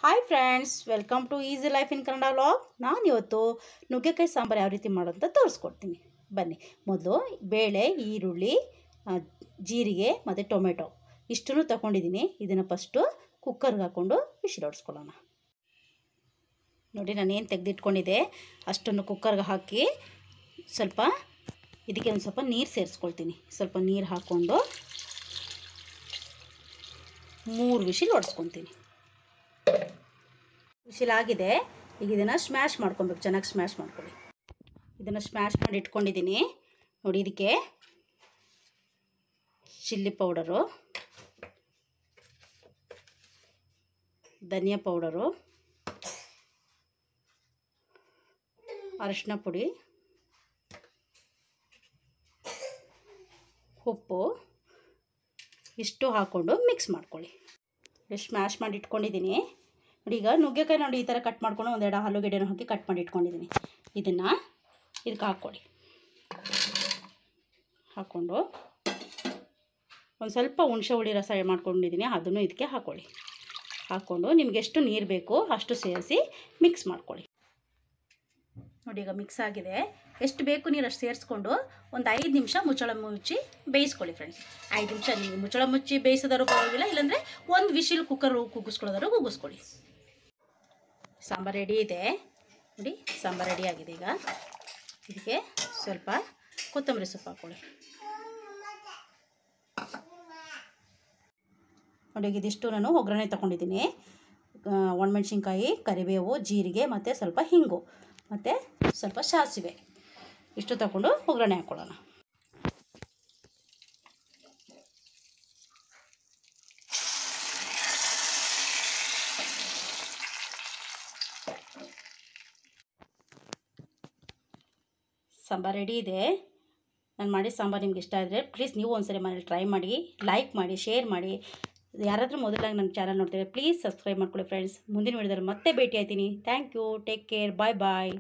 Hi friends, welcome to easy life in Kannada vlog. ನಾನು ಇವತ್ತು ನುಗ್ಗೆಕಾಯಿ ಸಾಂಬಾರು ಯಾವ ರೀತಿ ಮಾಡೋದು ಅಂತ ತೋರಿಸ್ಕೊಡ್ತೀನಿ. ಬನ್ನಿ. ಮೊದಲು ಬೇಳೆ, ಈರುಳ್ಳಿ, ಜೀರಿಗೆ ಮತ್ತು ಟೊಮೆಟೊ ಇಷ್ಟನ್ನು ತಗೊಂಡಿದ್ದೀನಿ. ಇದನ್ನು ಫಸ್ಟು ಕುಕ್ಕರ್ಗೆ ಹಾಕ್ಕೊಂಡು ವಿಶಿಲ್ ಹೊಡ್ಸ್ಕೊಳ್ಳೋಣ. ನೋಡಿ, ನಾನೇನು ತೆಗೆದಿಟ್ಕೊಂಡಿದ್ದೆ ಅಷ್ಟನ್ನು ಕುಕ್ಕರ್ಗೆ ಹಾಕಿ ಸ್ವಲ್ಪ ಇದಕ್ಕೆ ಒಂದು ಸ್ವಲ್ಪ ನೀರು ಸೇರಿಸ್ಕೊಳ್ತೀನಿ. ಸ್ವಲ್ಪ ನೀರು ಹಾಕ್ಕೊಂಡು 3 ವಿಶಿಲ್ ಹೊಡ್ಸ್ಕೊತೀನಿ. ವಿಶಿಲ್ ಆಗಿದೆ. ಈಗ ಇದನ್ನು ಸ್ಮ್ಯಾಶ್ ಮಾಡ್ಕೊಬೇಕು. ಚೆನ್ನಾಗಿ ಸ್ಮ್ಯಾಶ್ ಮಾಡ್ಕೊಳ್ಳಿ. ಇದನ್ನು ಸ್ಮ್ಯಾಶ್ ಮಾಡಿ ಇಟ್ಕೊಂಡಿದ್ದೀನಿ. ನೋಡಿ, ಇದಕ್ಕೆ ಚಿಲ್ಲಿ ಪೌಡರು, ಧನಿಯಾ ಪೌಡರು, ಅರಿಶಿನ ಪುಡಿ, ಉಪ್ಪು ಇಷ್ಟು ಹಾಕ್ಕೊಂಡು ಮಿಕ್ಸ್ ಮಾಡ್ಕೊಳ್ಳಿ. ಸ್ಮ್ಯಾಶ್ ಮಾಡಿ ಇಟ್ಕೊಂಡಿದ್ದೀನಿ. ನೋಡಿ, ಈಗ ನುಗ್ಗೆಕಾಯಿ ನೋಡಿ ಈ ಥರ ಕಟ್ ಮಾಡ್ಕೊಂಡು ಒಂದೆರಡು ಆಲೂಗೆಡ್ಡೆನೂ ಹಾಕಿ ಕಟ್ ಮಾಡಿ ಇಟ್ಕೊಂಡಿದ್ದೀನಿ. ಇದನ್ನು ಇದಕ್ಕೆ ಹಾಕ್ಕೊಳ್ಳಿ. ಹಾಕ್ಕೊಂಡು ಒಂದು ಸ್ವಲ್ಪ ಹುಣಸೆ ಹುಳಿ ರಸ ಮಾಡ್ಕೊಂಡಿದ್ದೀನಿ, ಅದನ್ನು ಇದಕ್ಕೆ ಹಾಕ್ಕೊಳ್ಳಿ. ಹಾಕ್ಕೊಂಡು ನಿಮ್ಗೆ ಎಷ್ಟು ನೀರು ಬೇಕು ಅಷ್ಟು ಸೇರಿಸಿ ಮಿಕ್ಸ್ ಮಾಡ್ಕೊಳ್ಳಿ. ನೋಡಿ, ಈಗ ಮಿಕ್ಸ್ ಆಗಿದೆ. ಎಷ್ಟು ಬೇಕು ನೀರು ಅಷ್ಟು ಸೇರಿಸ್ಕೊಂಡು ಒಂದು 5 ನಿಮಿಷ ಮುಚ್ಚಳ ಮುಚ್ಚಿ ಬೇಯಿಸ್ಕೊಳ್ಳಿ ಫ್ರೆಂಡ್ಸ್. 5 ನಿಮಿಷ ನೀವು ಮುಚ್ಚಳ ಮುಚ್ಚಿ ಬೇಯಿಸೋದಾರು ಪರವಾಗಿಲ್ಲ, ಇಲ್ಲಾಂದರೆ ಒಂದು ವಿಶಿಲ್ ಕುಕ್ಕರ್ ಕೂಗಿಸ್ಕೊಳ್ಳೋದಾರು ಕೂಗಿಸ್ಕೊಳ್ಳಿ. ಸಾಂಬಾರು ರೆಡಿ ಇದೆ. ನೋಡಿ, ಸಾಂಬಾರು ರೆಡಿ ಆಗಿದೆ. ಈಗ ಇದಕ್ಕೆ ಸ್ವಲ್ಪ ಕೊತ್ತಂಬರಿ ಸೊಪ್ಪು ಹಾಕ್ಕೊಳ್ಳಿ. ನೋಡಿ, ಇದಿಷ್ಟು ನಾನು ಒಗ್ಗರಣೆ ತೊಗೊಂಡಿದ್ದೀನಿ. ಒಣಮೆಣ್ಸಿನ್ಕಾಯಿ, ಕರಿಬೇವು, ಜೀರಿಗೆ ಮತ್ತು ಸ್ವಲ್ಪ ಹಿಂಗು ಮತ್ತು ಸ್ವಲ್ಪ ಸಾಸಿವೆ ಇಷ್ಟು ತಗೊಂಡು ಒಗ್ಗರಣೆ ಹಾಕ್ಕೊಳ್ಳೋಣ. ಸಾಂಬಾರು ರೆಡಿ ಇದೆ. ನಾನು ಮಾಡಿ ಸಾಂಬಾರು ನಿಮ್ಗೆ ಇಷ್ಟ ಆದರೆ ಪ್ಲೀಸ್ ನೀವು ಒಂದ್ಸರಿ ಮನೇಲಿ ಟ್ರೈ ಮಾಡಿ, ಲೈಕ್ ಮಾಡಿ, ಶೇರ್ ಮಾಡಿ. ಯಾರಾದರೂ ಮೊದಲಾಗಿ ನನ್ನ ಚಾನಲ್ ನೋಡ್ತೀರಾ ಪ್ಲೀಸ್ ಸಬ್ಸ್ಕ್ರೈಬ್ ಮಾಡ್ಕೊಳ್ಳಿ ಫ್ರೆಂಡ್ಸ್. ಮುಂದಿನ ವಿಡಿಯೋದಲ್ಲಿ ಮತ್ತೆ ಭೇಟಿ ಆಯ್ತೀನಿ. Thank you. Take care. Bye bye.